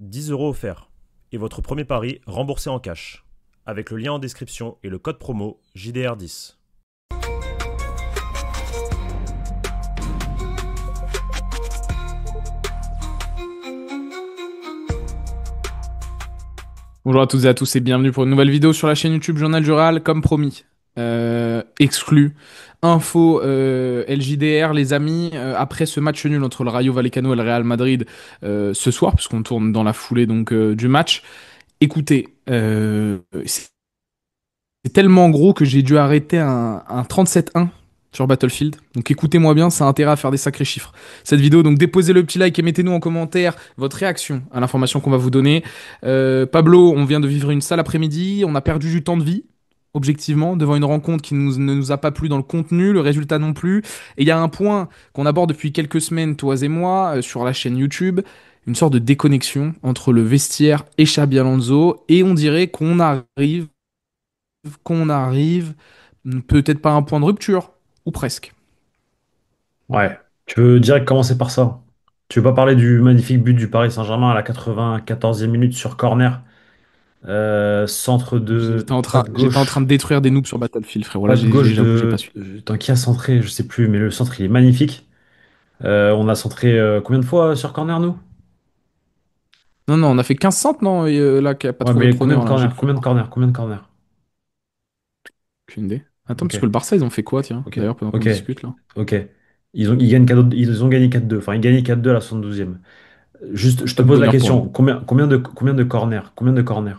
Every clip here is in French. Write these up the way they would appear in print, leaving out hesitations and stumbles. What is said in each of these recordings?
10 € offerts. Et votre premier pari remboursé en cash. Avec le lien en description et le code promo JDR10. Bonjour à toutes et à tous et bienvenue pour une nouvelle vidéo sur la chaîne YouTube Journal du Real, comme promis. Exclu. Info LJDR, les amis, après ce match nul entre le Rayo Vallecano et le Real Madrid ce soir, puisqu'on tourne dans la foulée donc du match. Écoutez, c'est tellement gros que j'ai dû arrêter un 37-1 sur Battlefield. Donc écoutez-moi bien, ça a intérêt à faire des sacrés chiffres. Cette vidéo, donc déposez le petit like et mettez-nous en commentaire votre réaction à l'information qu'on va vous donner. Pablo, on vient de vivre une sale après-midi, on a perdu du temps de vie, objectivement, devant une rencontre qui ne nous a pas plu dans le contenu, le résultat non plus. Et il y a un point qu'on aborde depuis quelques semaines, toi et moi, sur la chaîne YouTube, une sorte de déconnexion entre le vestiaire et Xabi Alonso, et on dirait qu'on arrive, peut-être pas à un point de rupture, ou presque. Ouais, tu veux direct commencer par ça. Tu veux pas parler du magnifique but du Paris Saint-Germain à la 94e minute sur corner, centre de pas de J'étais en train de gauche, détruire des noobs sur Battlefield, frérot. Là, pas de gauche j'avoue, j'ai pas de su. Putain, qui a centré, je sais plus, mais le centre il est magnifique. On a centré combien de fois sur corner nous? Non, non, on a fait 15 centres, non, là, qui a pas Ouais, trouvé le mais combien de preneur, là, j'ai corners? cru Combien de voir. corners? Combien de corners? Aucune idée. Attends, Ok, parce que le Barça, ils ont fait quoi, tiens, ok, d'ailleurs, pendant qu'on ok, discute, là? ok. Ils ont gagné 4-2. Enfin, ils gagnaient 4-2 à la 72e. Juste, je te Pas de pose la bonheur pour eux. question. Combien de corners? Combien de corners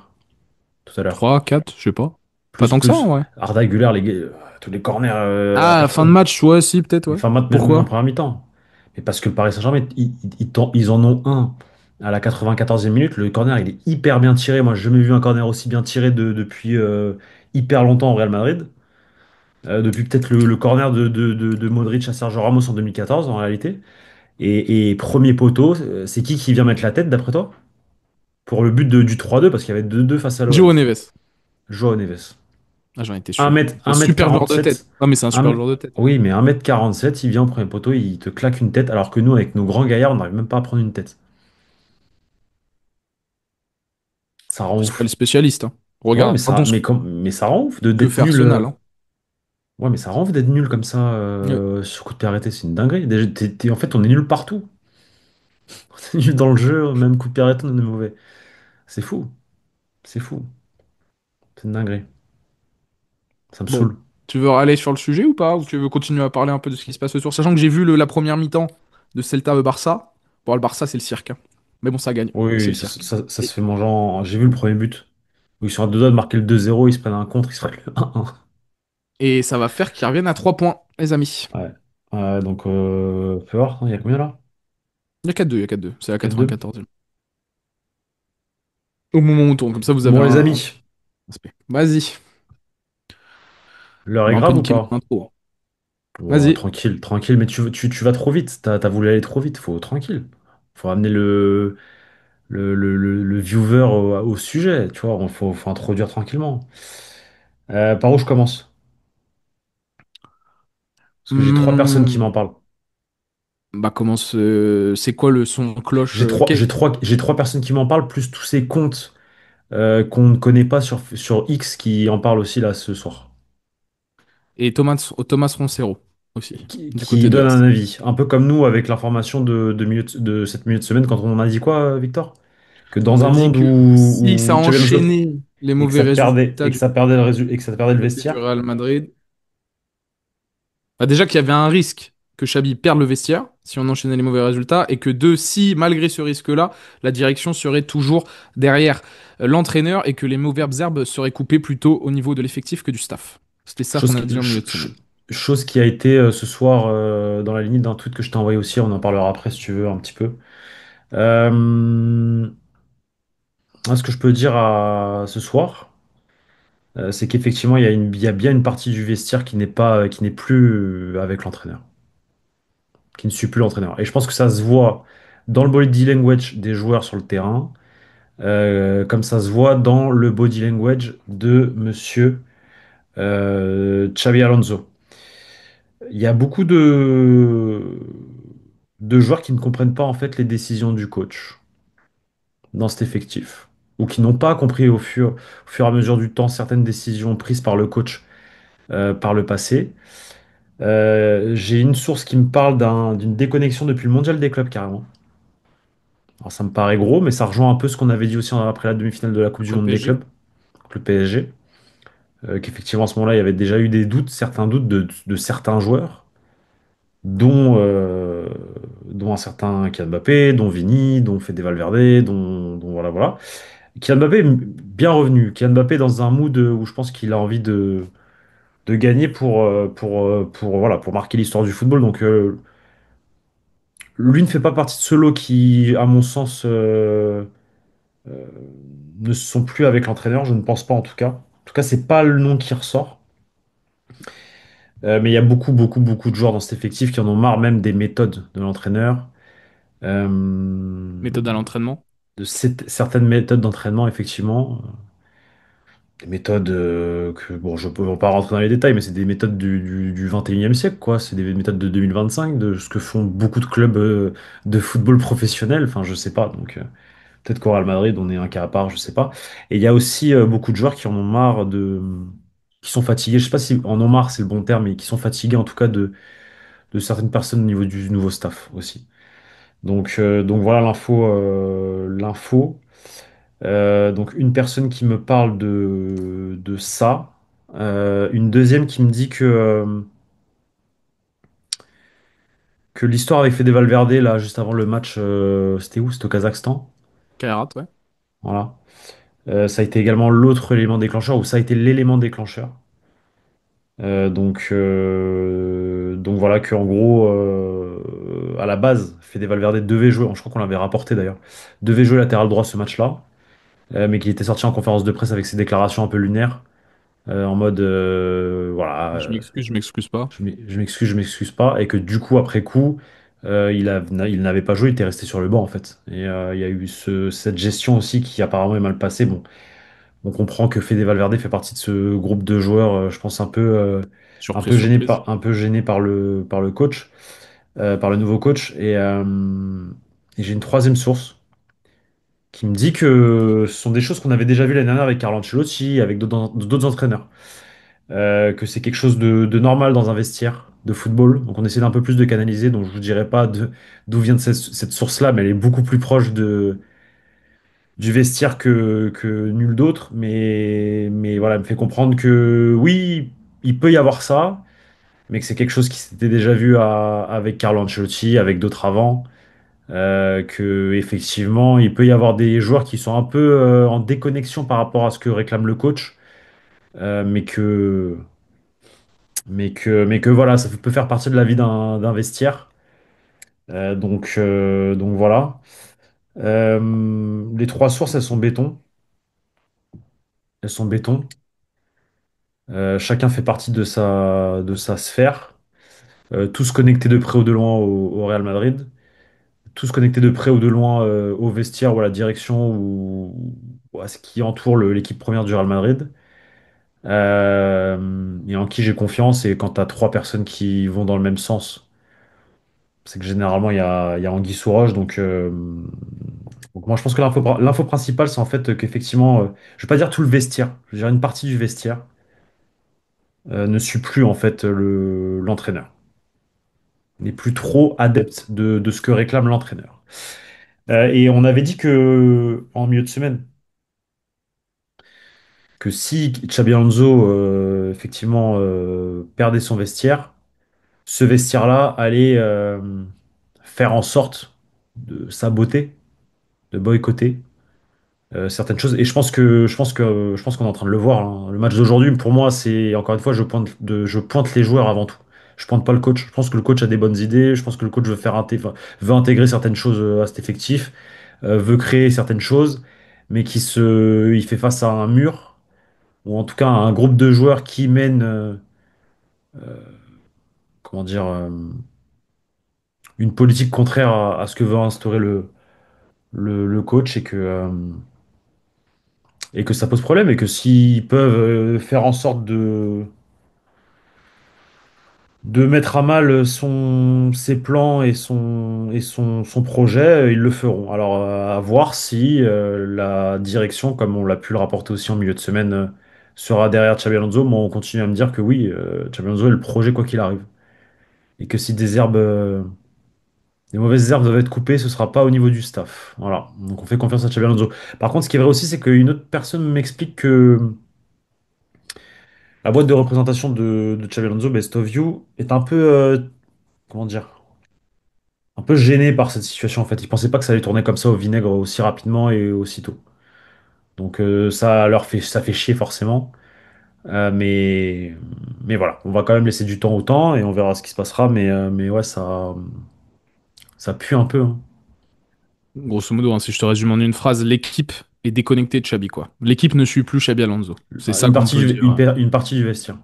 tout à l'heure? 3, 4, je sais pas. Pas Plus, tant que ça, plus. en vrai. Arda Güler, tous les corners à Ah, fin de personne. match, ouais, si, peut-être, Mais ouais. fin de match, même en Pourquoi? première mi-temps. Mais parce que le Paris Saint-Germain, ils en ont un à la 94e minute. Le corner, il est hyper bien tiré. Moi, j'ai jamais vu un corner aussi bien tiré depuis hyper longtemps au Real Madrid. Depuis peut-être le corner de Modric à Sergio Ramos en 2014, en réalité. Et premier poteau, c'est qui vient mettre la tête, d'après toi? Pour le but du 3-2, parce qu'il y avait 2-2 face à l'OM. Joao Neves. Joao Neves. Ah, j'en étais 1 sûr. mètre, Un 1 mètre super joueur de 47. tête. Ah, mais c'est un super Un- joueur de tête. oui, mais 1 m 47, il vient au premier poteau, il te claque une tête, alors que nous, avec nos grands gaillards, on n'arrive même pas à prendre une tête. Ça rend C'est pas les ouf. spécialistes, hein. Ouais, mais Regardons ce mais ça rend ouf que d'être fait nul. Arsenal, hein. Ouais, mais ça rend ouf d'être nul comme ça Ouais. sur coup de pied arrêté, c'est une dinguerie. Déjà, en fait, on est nul partout. On est nul dans le jeu, même coup de pied arrêté, on est mauvais. C'est fou. C'est fou. C'est une dinguerie. Ça me Bon, saoule. tu veux aller sur le sujet ou pas? Ou tu veux continuer à parler un peu de ce qui se passe ce soir? Sachant que j'ai vu la première mi-temps de Celta Barça. Bon, le Barça, c'est le cirque, hein. Mais bon, ça gagne. Oui, C'est oui, le ça, cirque. ça se Et, fait manger J'ai vu le premier but, où ils sont à deux doigts de marquer le 2-0, ils se prennent un contre, ils se prennent le 1-1. et ça va faire qu'ils reviennent à 3 points, les amis. Ouais. Donc, fais voir, il y a combien là? Il y a 4-2, il y a 4-2. C'est la 4-2. 94e. Au moment où on tourne, comme ça, vous avez Bon, les un amis, aspect. Vas-y. l'heure On est va un peu grave ou niquer mon pas? intro, hein. Oh, Vas-y. tranquille, tranquille, mais tu vas trop vite. T'as voulu aller trop vite, faut tranquille. Faut amener le viewer au sujet, tu vois, faut introduire tranquillement. Par où je commence? Parce que j'ai trois personnes qui Hmm, m'en parlent. bah, c'est quoi le son de cloche J'ai trois personnes qui m'en parlent, plus tous ces comptes qu'on ne connaît pas sur X qui en parlent aussi là ce soir. Et Thomas Roncero aussi, du Qui côté de donne un Est. avis. Un peu comme nous avec l'information de cette milieu de semaine quand on a dit quoi, Victor? Que On dans a un dit monde que si ça où Xabi Alonso enchaînait les et que mauvais ça perdait résultats et que ça perdait et que ça perdait du le côté du vestiaire. Real Madrid, bah déjà qu'il y avait un risque que Xabi perde le vestiaire si on enchaînait les mauvais résultats, et que deux, si malgré ce risque-là, la direction serait toujours derrière l'entraîneur et que les mauvaises herbes seraient coupées plutôt au niveau de l'effectif que du staff. C'était ça Chose qu'on a qui, dit en milieu de semaine. chose qui a été ce soir dans la limite d'un tweet que je t'ai envoyé aussi. On en parlera après si tu veux un petit peu. Euh, Ce que je peux dire ce soir, c'est qu'effectivement il y a bien une partie du vestiaire qui n'est plus avec l'entraîneur, qui ne suit plus l'entraîneur. Et je pense que ça se voit dans le body language des joueurs sur le terrain, comme ça se voit dans le body language de Monsieur Xabi Alonso. Il y a beaucoup de joueurs qui ne comprennent pas en fait les décisions du coach. dans cet effectif, ou qui n'ont pas compris au fur et à mesure du temps certaines décisions prises par le coach par le passé. J'ai une source qui me parle d'une déconnexion depuis le mondial des clubs carrément. Alors ça me paraît gros, mais ça rejoint un peu ce qu'on avait dit aussi après la demi-finale de la Coupe du contre le Monde des PSG. clubs, contre le PSG, qu'effectivement à ce moment-là il y avait déjà eu des doutes, certains doutes de certains joueurs, dont, dont un certain Kylian Mbappé, dont Vini, dont Fede Valverde, dont voilà voilà. Kylian Mbappé est bien revenu. Kylian Mbappé dans un mood où je pense qu'il a envie de gagner voilà, pour marquer l'histoire du football. Donc lui ne fait pas partie de ceux lots qui, à mon sens, euh, ne sont plus avec l'entraîneur. Je ne pense pas en tout cas. En tout cas, c'est pas le nom qui ressort. Mais il y a beaucoup, beaucoup, beaucoup de joueurs dans cet effectif qui en ont marre même des méthodes de l'entraîneur, euh, Méthode à l'entraînement. certaines méthodes d'entraînement, effectivement. Des méthodes que, bon, je peux pas rentrer dans les détails, mais c'est des méthodes du 21e siècle, quoi. C'est des méthodes de 2025, de ce que font beaucoup de clubs de football professionnel. Enfin, je sais pas. Donc, peut-être qu'au Real Madrid, on est un cas à part, je sais pas. Et il y a aussi beaucoup de joueurs qui en ont marre qui sont fatigués. Je sais pas si en ont marre, c'est le bon terme, mais qui sont fatigués en tout cas de certaines personnes au niveau du nouveau staff aussi. Donc voilà l'info. Donc une personne qui me parle de ça. Une deuxième qui me dit que l'histoire avec Fede Valverde, là, juste avant le match, c'était où? C'était au Kazakhstan. Kairat, ouais. Voilà. Ça a été également l'autre élément déclencheur, ou ça a été l'élément déclencheur. Donc voilà, que en gros, à la base, Fede Valverde devait jouer, je crois qu'on l'avait rapporté d'ailleurs, devait jouer latéral droit ce match-là, mais qu'il était sorti en conférence de presse avec ses déclarations un peu lunaires, en mode voilà, Je m'excuse pas. je m'excuse pas, et que du coup, après coup, il n'avait pas joué, il était resté sur le banc en fait. Et il y a eu cette gestion aussi qui apparemment est mal passée. Bon, on comprend que Fede Valverde fait partie de ce groupe de joueurs, je pense Surprise, surprise. un peu gêné par le coach, par le nouveau coach. Et j'ai une troisième source qui me dit que ce sont des choses qu'on avait déjà vues l'année dernière avec Carlo Ancelotti, avec d'autres entraîneurs. Que c'est quelque chose de normal dans un vestiaire de football. Donc on essaie d'un peu plus de canaliser. Donc je vous dirai pas d'où vient cette source-là, mais elle est beaucoup plus proche du vestiaire que nul d'autre. Mais voilà, elle me fait comprendre que oui, il peut y avoir ça, mais que c'est quelque chose qui s'était déjà vu avec Carlo Ancelotti, avec d'autres avant. Que effectivement, il peut y avoir des joueurs qui sont un peu en déconnexion par rapport à ce que réclame le coach, euh, mais que mais que voilà, ça peut faire partie de la vie d'un vestiaire. Donc voilà. Les trois sources, elles sont béton. Elles sont béton. Chacun fait partie de sa sphère. Tous connectés de près ou de loin au Real Madrid. Tous connectés de près ou de loin au vestiaire ou à la direction ou à ce qui entoure l'équipe première du Real Madrid. Et en qui j'ai confiance. Et quand tu as trois personnes qui vont dans le même sens, c'est que généralement il y a anguille sous roche. Donc moi je pense que l'info principale c'est en fait qu'effectivement, je vais pas dire tout le vestiaire, je vais dire une partie du vestiaire ne suit plus en fait l'entraîneur, n'est plus trop adepte de ce que réclame l'entraîneur. Et on avait dit que en milieu de semaine que si Xabi Alonso effectivement perdait son vestiaire, ce vestiaire-là allait faire en sorte de saboter, de boycotter certaines choses. Et je pense qu'on est en train de le voir, hein. Le match d'aujourd'hui, pour moi, c'est encore une fois, je pointe les joueurs avant tout. Je pointe pas le coach. Je pense que le coach a des bonnes idées. Je pense que le coach enfin, veut intégrer certaines choses à cet effectif, veut créer certaines choses, mais il fait face à un mur ou en tout cas à un groupe de joueurs qui mènent, comment dire, une politique contraire à ce que veut instaurer le coach et que ça pose problème et que s'ils peuvent faire en sorte de mettre à mal ses plans et son projet, ils le feront. Alors, à voir si la direction, comme on l'a pu le rapporter aussi en milieu de semaine, sera derrière Xabi Alonso. Moi, on continue à me dire que oui, Xabi Alonso est le projet quoi qu'il arrive. Et que si des mauvaises herbes doivent être coupées, ce sera pas au niveau du staff. Voilà. Donc, on fait confiance à Xabi Alonso. Par contre, ce qui est vrai aussi, c'est qu'une autre personne m'explique que la boîte de représentation de Xabi Alonso, Best of You, est un peu, comment dire, un peu gêné par cette situation en fait. Ils pensaient pas que ça allait tourner comme ça au vinaigre aussi rapidement et aussitôt. Donc ça fait chier forcément. Euh, mais, mais voilà, on va quand même laisser du temps au temps et on verra ce qui se passera. Mais ouais, ça pue un peu, hein. Grosso modo, hein, si je te résume en une phrase, l'équipe est déconnectée de Xabi, quoi. L'équipe ne suit plus Xabi Alonso. C'est ça Une qu'on partie peut dire. une partie du vestiaire.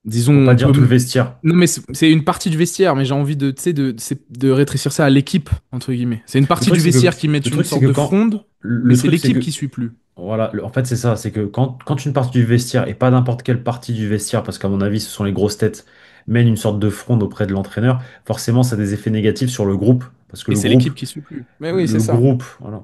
Disons, Pour pas on dire peut. tout le vestiaire. Non, mais c'est une partie du vestiaire, mais j'ai envie de, tu sais, de rétrécir ça à l'équipe, entre guillemets. C'est une Le partie truc, du c'est que, vestiaire qui met le une truc, c'est sorte que de quand, fronde, mais le c'est truc, c'est l'équipe que, qui suit plus. voilà, en fait, c'est ça, c'est que quand une partie du vestiaire, et pas n'importe quelle partie du vestiaire, parce qu'à mon avis, ce sont les grosses têtes, mène une sorte de fronde auprès de l'entraîneur, forcément, ça a des effets négatifs sur le groupe, parce que Et c'est l'équipe qui suit plus. Mais oui, c'est ça. voilà,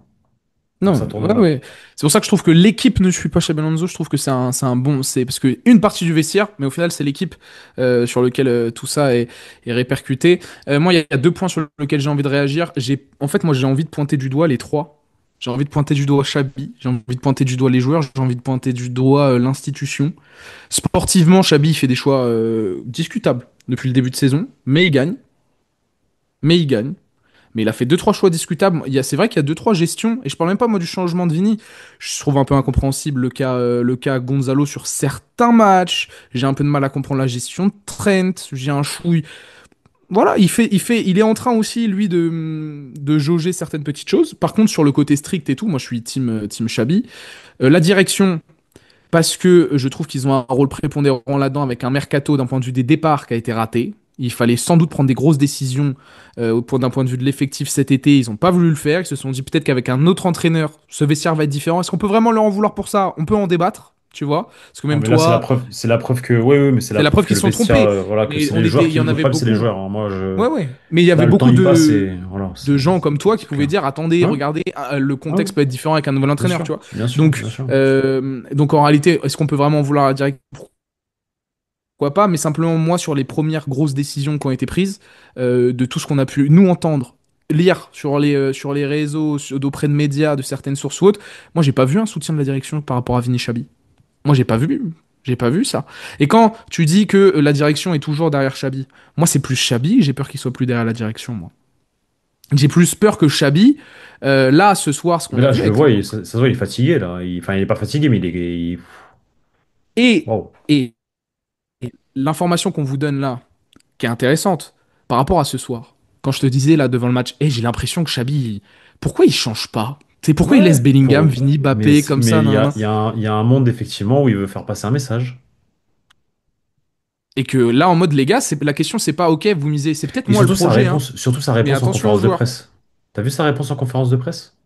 donc Non, ça tourne ouais, mal. ouais. C'est pour ça que je trouve que l'équipe ne suit pas Xabi Alonso. Je trouve que c'est un bon. C'est parce que une partie du vestiaire, mais au final, c'est l'équipe sur lequel tout ça est répercuté. Moi, il y a deux points sur lesquels j'ai envie de réagir. En fait, moi, j'ai envie de pointer du doigt les trois. J'ai envie de pointer du doigt Xabi, j'ai envie de pointer du doigt les joueurs, j'ai envie de pointer du doigt l'institution. Sportivement, Xabi il fait des choix discutables depuis le début de saison, mais il gagne. Mais il gagne. Mais il a fait deux trois choix discutables. C'est vrai qu'il y a deux trois gestions, et je parle même pas moi du changement de Vini. Je trouve un peu incompréhensible le cas Gonzalo sur certains matchs. J'ai un peu de mal à comprendre la gestion de Trent. J'ai un chouille. Voilà, il est en train aussi lui de jauger certaines petites choses. Par contre, sur le côté strict et tout, moi je suis team Xabi. La direction, parce que je trouve qu'ils ont un rôle prépondérant là-dedans avec un mercato d'un point de vue des départs qui a été raté. Il fallait sans doute prendre des grosses décisions d'un point de vue de l'effectif cet été. Ils n'ont pas voulu le faire. Ils se sont dit peut-être qu'avec un autre entraîneur, ce vestiaire va être différent. Est-ce qu'on peut vraiment leur en vouloir pour ça? On peut en débattre, tu vois. Parce que Non, même mais là, toi, c'est la preuve que, oui, oui, mais c'est c'est la la preuve preuve que qu'ils le se sont vestiaire, trompés. voilà, que Mais c'est les joueurs il y qui, en le avait problème, c'est les beaucoup. joueurs, hein. Moi, Ouais, ouais. Mais il y là, avait le temps beaucoup il passe et voilà, de gens comme toi qui c'est pouvaient clair. dire attendez, Ouais, regardez, le ouais, ouais, contexte peut être différent avec un nouvel bien entraîneur, sûr, tu vois. bien sûr, Donc, bien sûr. donc en réalité, est-ce qu'on peut vraiment en vouloir à la direction? Pourquoi pas, mais simplement moi sur les premières grosses décisions qui ont été prises, de tout ce qu'on a pu nous entendre, lire sur les réseaux, d'auprès de médias, de certaines sources ou autres, moi j'ai pas vu un soutien de la direction par rapport à Vini Chabi. Moi j'ai pas vu ça. Et quand tu dis que la direction est toujours derrière Chabi, moi c'est plus Chabi, j'ai peur qu'il soit plus derrière la direction, moi. J'ai plus peur que Chabi, là ce soir, ce Mais qu'on a là, vu je le avec vois, ça se voit, il est fatigué, là. Enfin, il est pas fatigué, mais et, waouh. et l'information qu'on vous donne là, qui est intéressante par rapport à ce soir. Quand je te disais là devant le match, j'ai l'impression que pourquoi il change pas? C'est pourquoi il laisse Ouais, Bellingham, Vini, Mbappé comme ça, mais nan, nan. il y a un monde, effectivement, où il veut faire passer un message. Et que là en mode les gars, la question c'est pas ok vous misez, c'est peut-être Et moi le projet hein, surtout sa mais réponse en attention aux conférence de joueurs. presse. T'as vu sa réponse en conférence de presse?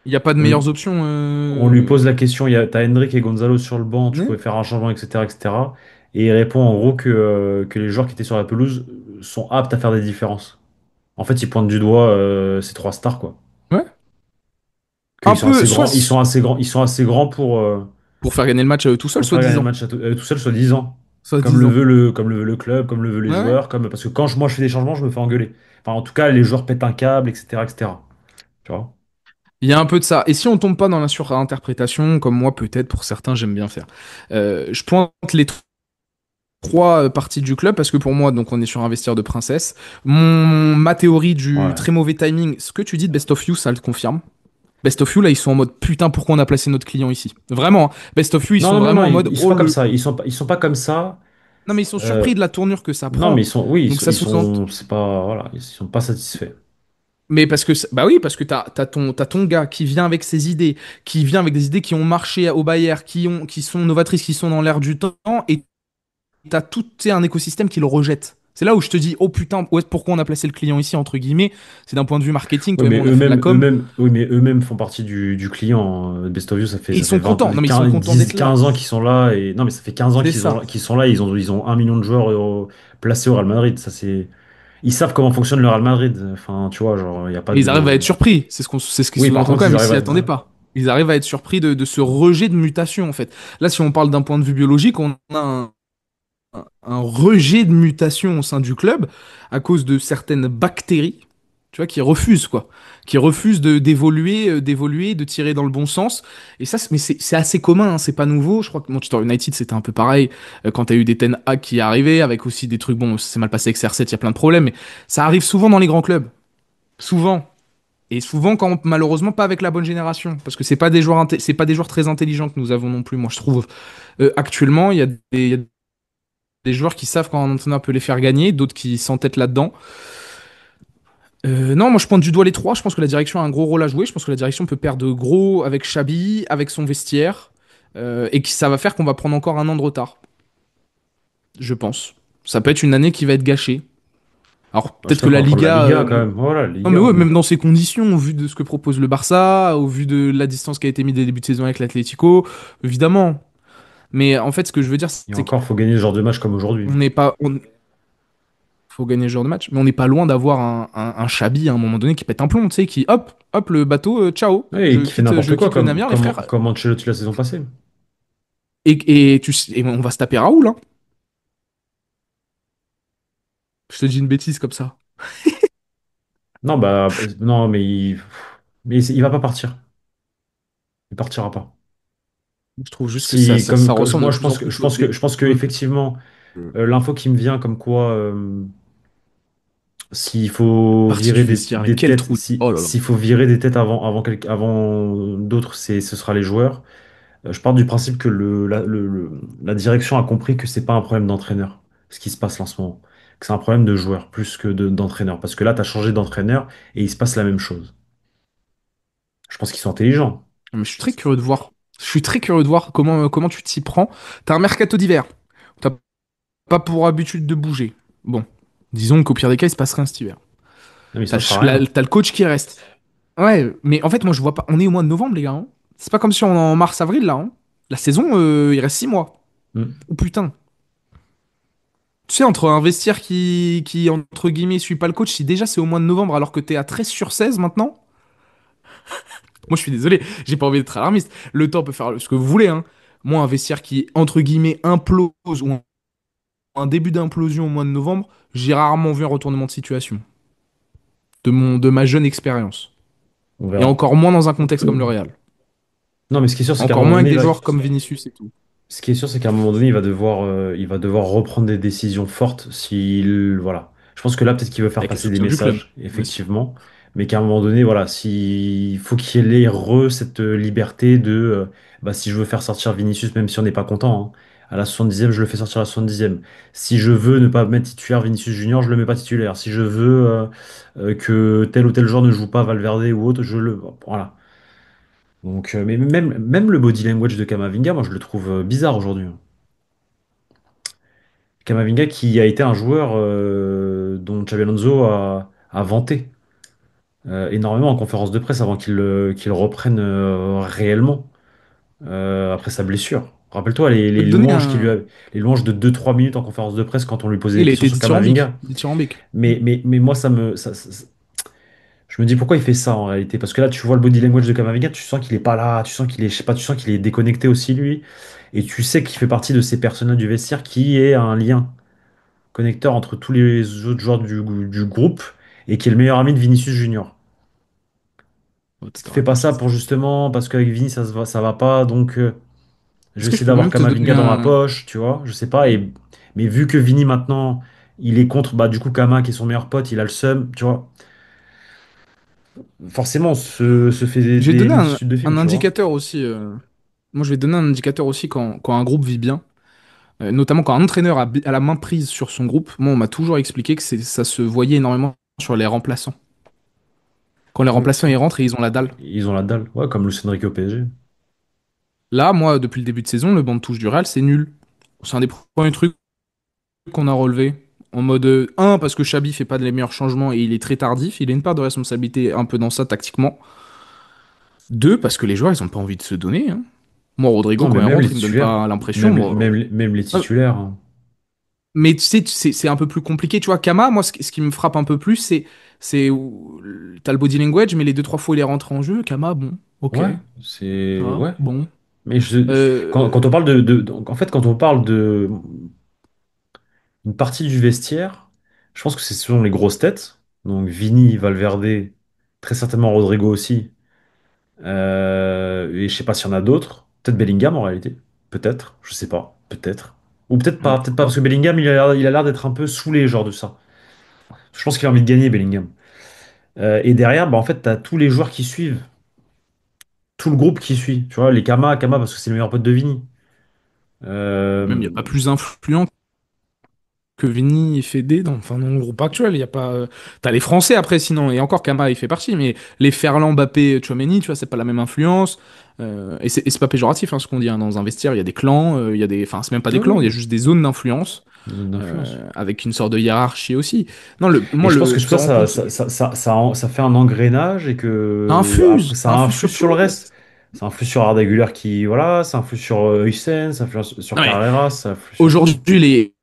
Il n'y a pas de On lui, meilleures options. on lui pose la question, t'as Hendrick et Gonzalo sur le banc, tu Ouais. pouvais faire un changement, etc., etc. Et il répond en gros que les joueurs qui étaient sur la pelouse sont aptes à faire des différences. En fait, il pointe du doigt ces trois stars, quoi. Ouais. Un Qu'ils sont peu, assez grands, ils sont assez grands pour faire gagner le match tout seul, pour faire gagner le soi-disant. match tout seul, soi-disant. Soi-disant. Comme le veut le club, comme le veut les Ouais, ouais. joueurs, parce que quand moi je fais des changements, je me fais engueuler. Enfin, en tout cas, les joueurs pètent un câble, etc., etc. Tu vois? Il y a un peu de ça. Et si on tombe pas dans la surinterprétation, comme moi peut-être pour certains j'aime bien faire, je pointe les trois parties du club parce que pour moi donc on est sur un vestiaire de princesse. Ma théorie du Ouais. très mauvais timing, ce que tu dis de Best of You, ça le confirme. Best of You là ils sont en mode putain pourquoi on a placé notre client ici. Vraiment, hein. Best of You ils Non, sont non, non, vraiment non, en mode ils sont oh pas comme le. ça. Ils sont pas comme ça. Non mais ils sont Euh, surpris de la tournure que ça non, mais prend. ils sont, oui, Donc ça sous-entend. c'est pas, voilà, ils sont pas satisfaits. Mais parce que bah oui parce que t'as ton gars qui vient avec ses idées, qui vient avec des idées qui ont marché au Bayern, qui sont novatrices, qui sont dans l'air du temps et t'as tout tu sais, un écosystème qui le rejette. C'est là où je te dis, oh putain, pourquoi on a placé le client ici, entre guillemets. C'est d'un point de vue marketing, Oui, toi et mais moi, on a fait de la com. eux-mêmes font partie du client. Best of You, Et ça ils fait sont 20, contents. Non, mais ils sont 15, contents 10, d'être là. 15 ans qu'ils sont là. Et... Non, mais ça fait 15 ans C'est ça. qu'ils sont là. Ils ont 1 million de joueurs placés au Real Madrid. Ils savent comment fonctionne le Real Madrid. Enfin, tu vois, genre, il n'y a pas Et ils arrivent à de. être surpris. C'est ce qu'ils Oui, par sous-entendent quand contre, même. ils Ils arrivent s'y à attendaient être. pas. Ils arrivent à être surpris de ce rejet de mutation, en fait. Là, si on parle d'un point de vue biologique, on a un rejet de mutation au sein du club à cause de certaines bactéries, tu vois, qui refusent quoi, qui refusent d'évoluer, de tirer dans le bon sens. Et ça, mais c'est assez commun, hein, c'est pas nouveau. Je crois que Manchester United c'était un peu pareil quand t'as eu des Ten Hag qui arrivaient avec aussi des trucs. Bon, c'est mal passé avec CR7, il y a plein de problèmes, mais ça arrive souvent dans les grands clubs, souvent. Et souvent, quand malheureusement pas avec la bonne génération, parce que c'est pas des joueurs très intelligents que nous avons non plus. Moi, je trouve actuellement, il y a des joueurs qui savent quand un entraîneur peut les faire gagner, d'autres qui s'entêtent là-dedans. Non, moi je pointe du doigt les trois. Je pense que la direction a un gros rôle à jouer. Je pense que la direction peut perdre gros avec Xabi, avec son vestiaire, et que ça va faire qu'on va prendre encore un an de retard. Je pense. Ça peut être une année qui va être gâchée. Alors Je peut-être sais que qu'on la va prendre la Liga. Liga quand même. Voilà, la Non mais Liga. ouais, même dans ces conditions, au vu de ce que propose le Barça, au vu de la distance qui a été mise dès le début de saison avec l'Atlético, évidemment. Mais en fait, ce que je veux dire, Et c'est encore, faut gagner ce genre de match comme aujourd'hui. qu'on n'est pas, faut gagner ce genre de match. Mais on n'est pas loin d'avoir un Chabi à un moment donné qui pète un plomb, tu sais, qui hop, hop, le bateau, ciao, Ouais, et qui fait je n'importe quoi, quitte le navire, les frères. comme Ancelotti la saison passée. Et on va se taper Raoul, hein. Je te dis une bêtise comme ça. Non, bah, non, mais il va pas partir. Il partira pas. Je trouve juste que Si, ça ressemble de moi, plus en plus au je pense que Ouais. effectivement, Euh, l'info qui me vient comme quoi, s'il faut Parti virer du vestiaire, mais des quel têtes, trou. Oh là là. s'il faut virer des têtes avant d'autres, ce sera les joueurs. Je pars du principe que la direction a compris que c'est pas un problème d'entraîneur, ce qui se passe là en ce moment. Que c'est un problème de joueur plus que d'entraîneur. Parce que là, tu as changé d'entraîneur et il se passe la même chose. Je pense qu'ils sont intelligents. Mais je suis très curieux de voir. Je suis très curieux de voir comment tu t'y prends. T'as un mercato d'hiver. T'as pas pour habitude de bouger. Bon, disons qu'au pire des cas, il se passe rien cet hiver. Non, mais il se passera rien. T'as le coach qui reste. Ouais, mais en fait, moi, je vois pas. On est au mois de novembre, les gars, hein. C'est pas comme si on est en mars-avril, là, hein. La saison, il reste 6 mois. Hmm. Oh putain. Tu sais, entre un vestiaire qui, entre guillemets, suit pas le coach, si déjà c'est au mois de novembre alors que t'es à 13/16 maintenant, moi je suis désolé, j'ai pas envie d'être alarmiste. Le temps peut faire ce que vous voulez, hein. Moi, un vestiaire qui, entre guillemets, implose ou un début d'implosion au mois de novembre, j'ai rarement vu un retournement de situation. De ma jeune expérience. On Et verra. encore moins dans un contexte comme le Real. Non, mais ce qui est sûr, c'est qu'à un Encore moment moins avec donné, des joueurs comme Vinicius et tout. ce qui est sûr, c'est qu'à un moment donné, il va devoir reprendre des décisions fortes s'il, voilà. Je pense que là, peut-être qu'il veut faire Avec le passer des soutien du club, messages, aussi. effectivement, mais qu'à un moment donné, voilà, il faut qu'il ait cette liberté de, bah, si je veux faire sortir Vinicius, même si on n'est pas content, hein, à la 70e, je le fais sortir à la 70e. Si je veux ne pas mettre titulaire Vinicius Junior, je le mets pas titulaire. Si je veux que tel ou tel joueur ne joue pas Valverde ou autre, je le, voilà. Donc, mais même le body language de Kamavinga, moi, je le trouve bizarre aujourd'hui, hein. Kamavinga qui a été un joueur dont Xabi Alonso a vanté énormément en conférence de presse avant qu'il reprenne réellement après sa blessure. Rappelle-toi Je peux te donner un. les louanges de 2-3 minutes en conférence de presse quand on lui posait des Il a questions été sur Kamavinga. dithyrambique. Dithyrambique. Mais moi, je me dis pourquoi il fait ça en réalité. Parce que là, tu vois le body language de Kamavinga, tu sens qu'il est pas là, tu sens qu'il est, je sais pas, tu sens qu'il est déconnecté aussi lui. Et tu sais qu'il fait partie de ces personnages du vestiaire qui est un lien connecteur entre tous les autres joueurs du groupe et qui est le meilleur ami de Vinicius Junior. Oh, Peut-être t'as fais pas raconté ça ça. pour justement, parce qu'avec Vini ça va pas, donc je vais Est-ce que je essayer peux d'avoir même te donner Kamavinga dans ma un. poche, tu vois, je sais pas. Mais vu que Vini maintenant, il est contre, bah du coup Kama qui est son meilleur pote, il a le seum, tu vois. Forcément, se fait Je vais te des donner multitudes de films, un tu vois. indicateur aussi. Moi, je vais te donner un indicateur aussi quand un groupe vit bien. Notamment quand un entraîneur a la main prise sur son groupe. Moi, on m'a toujours expliqué que ça se voyait énormément sur les remplaçants. Quand les Oui. remplaçants ils rentrent et ils ont la dalle. Ils ont la dalle, ouais, comme Luis Enrique au PSG. Là, moi, depuis le début de saison, le banc de touche du Real, c'est nul. C'est un des premiers trucs qu'on a relevé. En mode, un, parce que Xabi fait pas les meilleurs changements et il est très tardif. Il a une part de responsabilité un peu dans ça tactiquement. Deux, parce que les joueurs, ils ont pas envie de se donner, hein. Moi, Rodrigo, Non, quand mais il même les rentre, il me donne titulaires. pas l'impression. Même les titulaires, hein. Mais tu sais, c'est un peu plus compliqué. Tu vois, Kama, moi, ce qui me frappe un peu plus, c'est t'as le body language, mais les deux, trois fois où il est rentré en jeu, Kama, bon, ok, Ouais, ça c'est. va, Ouais. bon. Mais quand on Euh, parle en fait, quand on parle de une partie du vestiaire, je pense que ce sont les grosses têtes. Donc Vini, Valverde, très certainement Rodrigo aussi. Et je sais pas s'il y en a d'autres. Peut-être Bellingham en réalité. Peut-être. Je sais pas. Peut-être. Ou peut-être pas. Peut-être pas. pourquoi Parce pas. que Bellingham, il a l'air d'être un peu saoulé, genre de ça. Je pense qu'il a envie de gagner, Bellingham. Et derrière, bah, en fait, t'as tous les joueurs qui suivent. Tout le groupe qui suit. Tu vois, les Kama parce que c'est le meilleur pote de Vini. Même, il n'y Euh, a pas plus influent que Vini et Fede dans le groupe actuel. Il y a pas, t'as les Français après, sinon, et encore Kama, il fait partie, mais les Ferland, Mbappé, Tchouaméni, tu vois, c'est pas la même influence. Et c'est pas péjoratif, hein, ce qu'on dit, hein. Dans un vestiaire, il y a des clans, il y a des, enfin, c'est même pas des oui, clans, il y a oui, juste des zones d'influence. des zones d'influence. Avec une sorte de hiérarchie aussi. Non, Et moi, je pense que tu tout te ça, rends compte, ça fait un engrenage et que après, ça ça infuse influe sur tout sur le le reste. reste. Ça influe sur Arda Güler qui, voilà, ça influe sur Hussein, ça influe sur Non, mais Carreras, ça influe sur tout. aujourd'hui,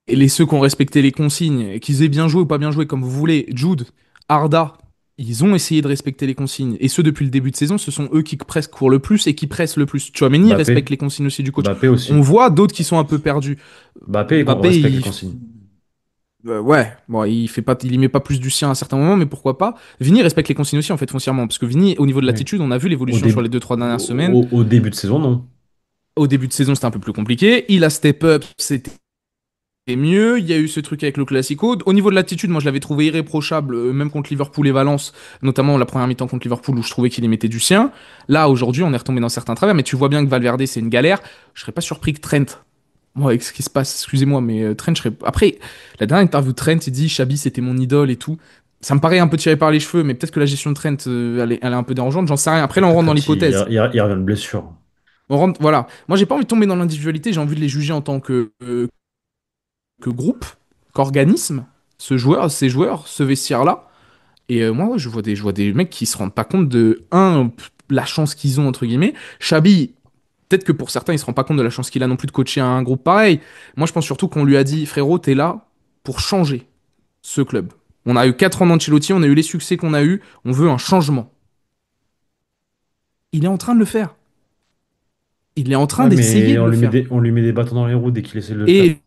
les ceux qui ont respecté les consignes, qu'ils aient bien joué ou pas bien joué, comme vous voulez, Jude, Arda, ils ont essayé de respecter les consignes. Et ceux depuis le début de saison, ce sont eux qui presque courent le plus et qui pressent le plus. Tchouaméni respecte Mbappé, les consignes aussi du coach. Mbappé On aussi. voit d'autres qui sont un peu perdus. Mbappé Mbappé, respecte les consignes. ouais, bon, il y met pas plus du sien à un certain moment, mais pourquoi pas. Vini respecte les consignes aussi, en fait, foncièrement. Parce que Vini, au niveau de Oui. l'attitude, on a vu Au l'évolution sur les début, 2-3 dernières semaines. au début de saison, non. Au début de saison, c'était un peu plus compliqué. Il a step up, c'était mieux. Il y a eu ce truc avec le Classico. Au niveau de l'attitude, moi, je l'avais trouvé irréprochable, même contre Liverpool et Valence, notamment la première mi-temps contre Liverpool où je trouvais qu'il y mettait du sien. Là, aujourd'hui, on est retombé dans certains travers, mais tu vois bien que Valverde, c'est une galère. Je serais pas surpris que Trent, moi, avec ce qui se passe, excusez-moi, mais Trent, je serais. Après, la dernière interview de Trent, il dit Xabi, c'était mon idole et tout. Ça me paraît un peu tiré par les cheveux, mais peut-être que la gestion de Trent, elle est un peu dérangeante, j'en sais rien. Après, là, on Après, rentre dans Trent, l'hypothèse. il revient de blessure. On rentre, voilà. Moi, j'ai pas envie de tomber dans l'individualité, j'ai envie de les juger en tant que groupe, qu'organisme, ces joueurs, ce vestiaire-là. Et moi, ouais, je vois des mecs qui se rendent pas compte de, un, la chance qu'ils ont, entre guillemets. Xabi, peut-être que pour certains, il se rend pas compte de la chance qu'il a non plus de coacher un groupe pareil. Moi, je pense surtout qu'on lui a dit, frérot, t'es là pour changer ce club. On a eu 4 ans d'Ancelotti, on a eu les succès qu'on a eu, on veut un changement. Il est en train de le faire. Il est en train Ouais, d'essayer mais de le faire. on lui met des bâtons dans les roues dès qu'il essaie de le faire. Et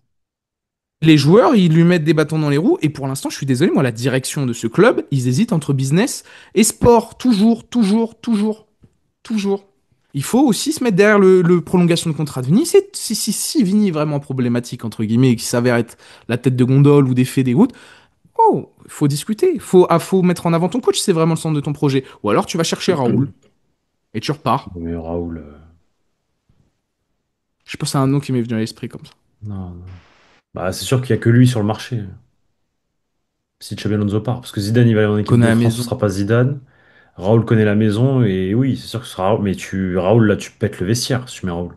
les joueurs, ils lui mettent des bâtons dans les roues. Et pour l'instant, je suis désolé, moi, la direction de ce club, ils hésitent entre business et sport. Toujours, toujours, toujours, toujours. Il faut aussi se mettre derrière le prolongation de contrat de Vini. Si Vini est vraiment problématique, entre guillemets, et qu'il s'avère être la tête de gondole ou des faits des routes, oh, il faut discuter. Faut mettre en avant ton coach si c'est vraiment le centre de ton projet. Ou alors tu vas chercher Raoul et tu repars. Mais Raoul, Je pense à un nom qui m'est venu à l'esprit comme ça. non, non. Bah, c'est sûr qu'il n'y a que lui sur le marché. Si Xabi Alonso part. Parce que Zidane, il va aller en équipe Connaît de la France, ce maison. sera pas Zidane. Raoul connaît la maison, et oui, c'est sûr que ce sera Raoul. Mais Raoul, là, tu pètes le vestiaire si tu mets Raoul.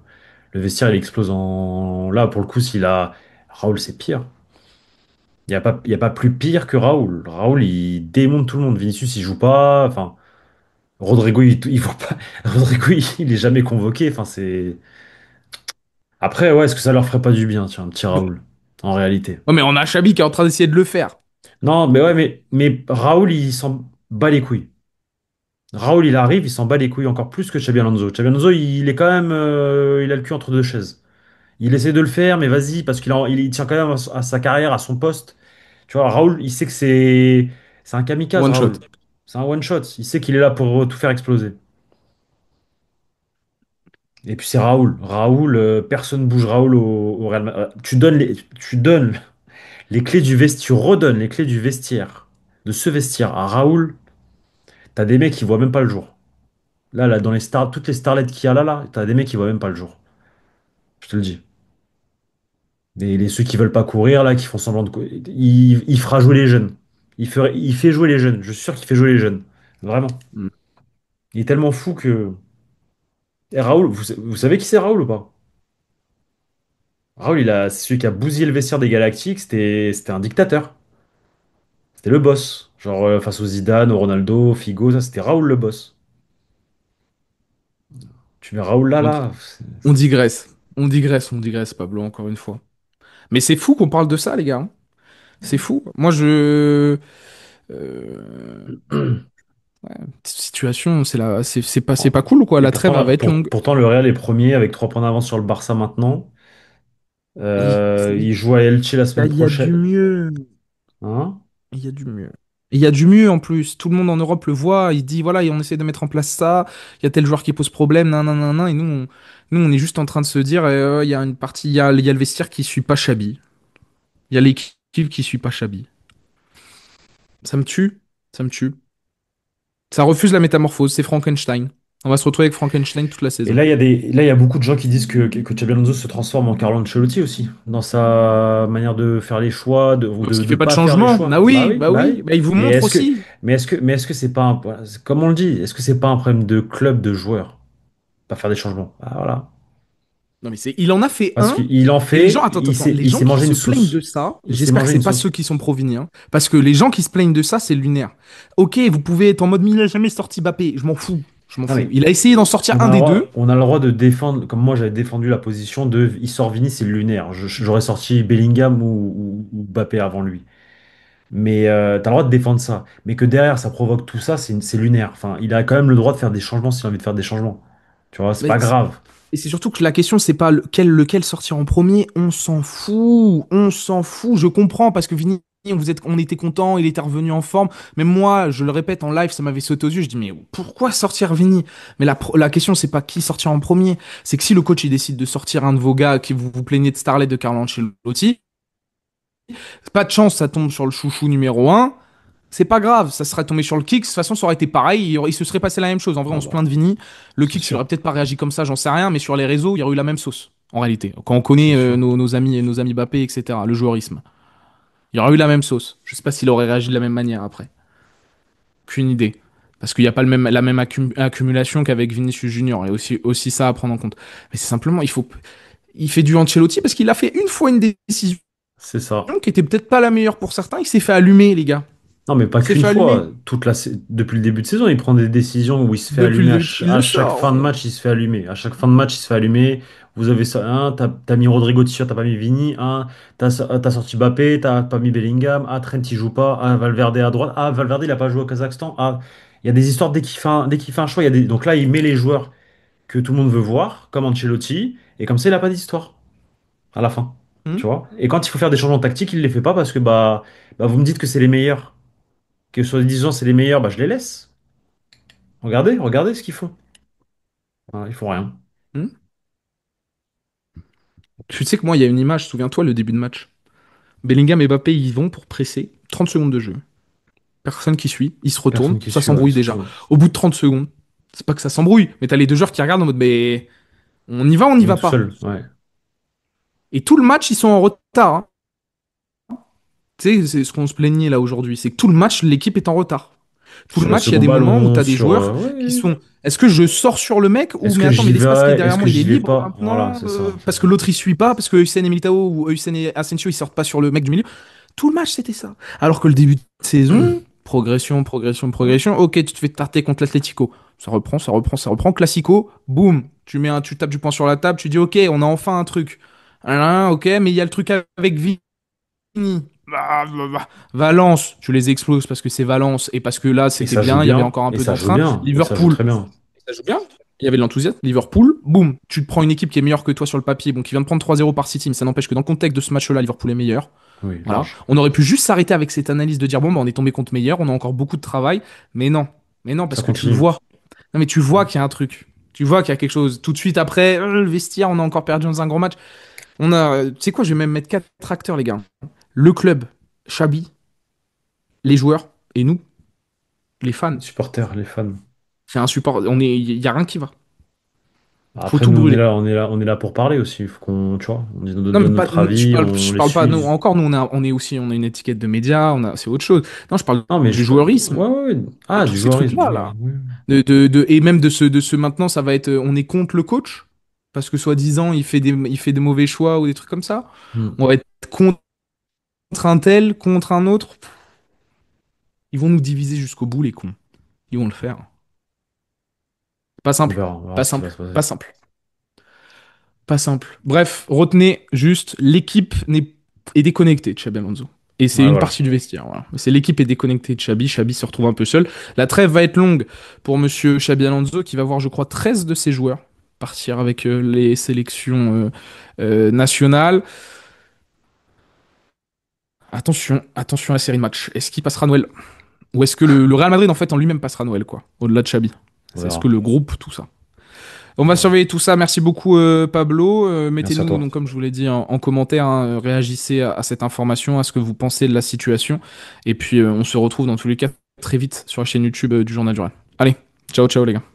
Le vestiaire, il explose en. Là, pour le coup, s'il a. Raoul, c'est pire. Il y a pas plus pire que Raoul. Raoul, il démonte tout le monde. Vinicius, il joue pas. Enfin, Rodrigo, il voit pas. Rodrigo, il est jamais convoqué. Enfin, c'est. Après, ouais, est-ce que ça leur ferait pas du bien, tiens, un petit Bon. Raoul, en réalité? Oh, mais on a Chabi qui est en train d'essayer de le faire. Non, mais ouais, mais Raoul, il s'en bat les couilles. Raoul, il arrive, il s'en bat les couilles encore plus que Xabi Alonso. Xabi Alonso, il est quand même, il a le cul entre deux chaises. Il essaie de le faire, mais vas-y, parce il tient quand même à sa carrière, à son poste. Tu vois, Raoul, il sait que c'est un kamikaze, One Raoul. shot. C'est un one shot. Il sait qu'il est là pour tout faire exploser. Et puis c'est Raoul. Raoul, personne bouge Raoul au Real Madrid. Tu donnes les clés du vestiaire, tu redonnes les clés du vestiaire, de ce vestiaire à Raoul. T'as des mecs qui voient même pas le jour. Là, dans toutes les starlets qu'il y a là, t'as des mecs qui voient même pas le jour. Je te le dis. Ceux qui veulent pas courir, là, qui font semblant de courir, il fera jouer les jeunes. Il fait jouer les jeunes. Je suis sûr qu'il fait jouer les jeunes. Vraiment. Mm. Il est tellement fou que. Et Raoul, vous savez qui c'est Raoul ou pas? Raoul, c'est celui qui a bousillé le vestiaire des Galactiques. C'était un dictateur. C'était le boss. Genre, face aux Zidane, au Ronaldo, Figo, ça, c'était Raoul le boss. Tu mets Raoul là, On, là. on digresse. On digresse, Pablo, encore une fois. Mais c'est fou qu'on parle de ça, les gars, hein. C'est fou. Moi, cette situation, c'est pas cool, quoi. Et La pourtant, trêve, elle va être longue. pourtant, le Real est premier avec 3 points d'avance sur le Barça maintenant. Il Il joue à Elche la semaine il y a du prochaine. mieux. Hein? Il y a du mieux. Et il y a du mieux en plus. Tout le monde en Europe le voit. Il dit voilà, et on essaie de mettre en place ça. Il y a tel joueur qui pose problème, nan, nan, nan, nan. Et nous, on est juste en train de se dire il y a une partie, il y a le vestiaire qui suit pas Chabi. Il y a l'équipe qui suit pas Chabi. Ça me tue. Ça me tue. Ça refuse la métamorphose. C'est Frankenstein. On va se retrouver avec Frankenstein toute la Et saison. là, il y a beaucoup de gens qui disent que Xabi Alonso se transforme en Carlo Ancelotti aussi, dans sa manière de faire les choix, ou Parce qu'il de fait pas de pas faire les changement. choix. Bah oui, bah oui. Bah, il vous Mais montre aussi. mais est-ce que c'est pas un, comme on le dit, est-ce que c'est pas un problème de club, de joueurs, pas faire des changements? Ah, voilà. Non mais il en a fait Parce un. qu'il en Et les gens, fait, attends, les il gens s'est qui mangé se une plaignent de sauce. ça, Il s'est j'espère que mangé c'est une pas sauce. ceux qui sont provignés, hein. Parce que les gens qui se plaignent de ça, c'est lunaire. Ok, vous pouvez être en mode, mais il a jamais sorti Mbappé. Je m'en fous. Je m'en Non fous. mais Il a essayé d'en sortir un des deux. on a le droit de défendre, comme moi j'avais défendu la position de il sort Vini, c'est lunaire. J'aurais sorti Bellingham ou Mbappé avant lui. Mais t'as le droit de défendre ça. Mais que derrière ça provoque tout ça, c'est lunaire. Enfin, il a quand même le droit de faire des changements s'il a envie de faire des changements. Tu vois, c'est Mais pas grave. et c'est surtout que la question, c'est pas lequel sortir en premier. On s'en fout. On s'en fout. Je comprends parce que Vini, on était content, il était revenu en forme. Même moi, je le répète en live, ça m'avait sauté aux yeux. Je dis, mais pourquoi sortir Vini? Mais la question, c'est pas qui sortir en premier. C'est que si le coach il décide de sortir un de vos gars qui vous plaignez de Starlet de Carlo Ancelotti, pas de chance, ça tombe sur le chouchou numéro un. C'est pas grave, ça serait tombé sur le kick. De toute façon, ça aurait été pareil. Il se serait passé la même chose. En vrai, Ah on se bah, plaint de Vini. Le c'est kick, il aurait sûr. peut-être pas réagi comme ça, j'en sais rien. Mais sur les réseaux, il y aurait eu la même sauce. En réalité, quand on C'est connaît sûr. nos amis Bappé, etc., le joueurisme, il y aurait eu la même sauce. Je sais pas s'il aurait réagi de la même manière après. Qu'une idée. Parce qu'il n'y a pas la même accumulation qu'avec Vinicius Junior. Il y a aussi ça à prendre en compte. Mais c'est simplement, il fait du Ancelotti parce qu'il a fait une fois une décision C'est ça. qui était peut-être pas la meilleure pour certains. Il s'est fait allumer, les gars. Non, mais pas Il s'est qu'une fait allumer. fois. Depuis le début de saison, il prend des décisions où il se fait Depuis allumer le début, il à le chaque sort. fin de match, il se fait allumer. À chaque fin de match, il se fait allumer. Vous avez ça, hein, t'as mis Rodrigo Tisser, t'as pas mis Vini, hein, t'as sorti Mbappé, t'as pas mis Bellingham, ah, Trent il joue pas, ah, Valverde à droite, ah, Valverde il a pas joué au Kazakhstan, ah, il y a des histoires dès qu'il fait un choix, donc là il met les joueurs que tout le monde veut voir, comme Ancelotti, et comme ça il a pas d'histoire à la fin, Hmm. tu vois. Et quand il faut faire des changements tactiques, il les fait pas parce que bah vous me dites que c'est les meilleurs que soi-disant c'est les meilleurs, bah je les laisse. Regardez ce qu'ils font. Voilà, ils font rien. Hmm. Tu sais que moi, il y a une image, souviens-toi, le début de match. Bellingham et Mbappé, ils vont pour presser. 30 secondes de jeu. Personne qui suit. Ils se retournent. Personne qui Ça suit, ouais, s'embrouille c'est déjà. tout. Au bout de 30 secondes, c'est pas que ça s'embrouille, mais t'as les deux joueurs qui regardent en mode, mais on y On est va tout pas. seul, ouais. Et tout le match, ils sont en retard, hein. Tu sais, c'est ce qu'on se plaignait là aujourd'hui. C'est que tout le match, l'équipe est en retard. Tout le Sur le match, il y a second des moments où ballon, t'as des sur... joueurs qui ouais. sont. Est-ce que je sors sur le mec ou Est-ce mais que attends, mais j'y l'espace qui est vais? derrière Est-ce moi, que il est j'y vais libre pas? Voilà, maintenant c'est ça, c'est parce ça. que l'autre il suit pas, parce que Hussein et Militao ou Hussein et Asensio ils sortent pas sur le mec du milieu. Tout le match c'était ça. Alors que le début de saison, progression, progression, progression. Ok, tu te fais tarter contre l'Atlético. Ça reprend, ça reprend, ça reprend. Classico, boum, tu tapes du poing sur la table, tu dis ok, on a enfin un truc. Ah, ok, mais il y a le truc avec Vini. Valence, tu les exploses parce que c'est Valence et parce que là Et c'était ça joue bien, il y avait bien, encore un et peu ça joue d'entrain. bien, et ça joue Liverpool, très bien. ça joue bien. Il y avait de l'enthousiasme. Liverpool, boum, tu te prends une équipe qui est meilleure que toi sur le papier, bon, qui vient de prendre 3-0 par City, mais ça n'empêche que dans le contexte de ce match-là, Liverpool est meilleur. Oui, Voilà. large. On aurait pu juste s'arrêter avec cette analyse de dire bon, bah, on est tombé contre meilleur, on a encore beaucoup de travail, mais non. Mais non, Ça parce que tu le continue. vois. Non, mais tu vois qu'il y a un truc. Tu vois qu'il y a quelque chose. Tout de suite après, le vestiaire, on a encore perdu dans un grand match. Tu sais quoi, je vais même mettre quatre acteurs, les gars. Le club, Xabi, les joueurs et nous, les fans. Les supporters, les fans. C'est un support. Il y a rien qui va. Faut Après, tout nous, brûler. on est là pour parler aussi. Il faut qu'on, tu vois, on Non, mais donne pas, notre avis, on je les parle pas. Nous, suive. encore, nous, on est aussi, on a une étiquette de média, c'est autre chose. Non, je parle Non, mais du joueurisme, ouais, ouais, ouais. de Ah, tous du ces joueurisme, trucs-là, oui, là. oui. Et même de ce maintenant, ça va être, on est contre le coach. parce que soi-disant il fait des mauvais choix ou des trucs comme ça. Hmm. On va être contre un tel, contre un autre. Ils vont nous diviser jusqu'au bout, les cons. Ils vont le faire. Pas simple, On verra pas ce qui va simple, se passer. pas simple, pas simple. Bref, retenez juste, est déconnectée de Xabi Alonso. Et c'est Ouais, une voilà. partie du vestiaire. Voilà. C'est l'équipe est déconnectée de Xabi. Xabi se retrouve un peu seul. La trêve va être longue pour Monsieur Xabi Alonso, qui va voir, je crois, 13 de ses joueurs partir avec les sélections nationales. Attention, attention à la série de matchs. Est-ce qu'il passera Noël? Ou est-ce que le Real Madrid, en fait, en lui-même passera Noël, quoi, au-delà de Xabi? On Est-ce que verra. le groupe, tout ça? On On va verra. surveiller tout ça. Merci beaucoup, Pablo. Merci à Mettez-nous, toi. donc, comme je vous l'ai dit, en commentaire, hein, réagissez à cette information, à ce que vous pensez de la situation. Et puis, on se retrouve dans tous les cas très vite sur la chaîne YouTube du Journal du Real. Allez, ciao, ciao, les gars.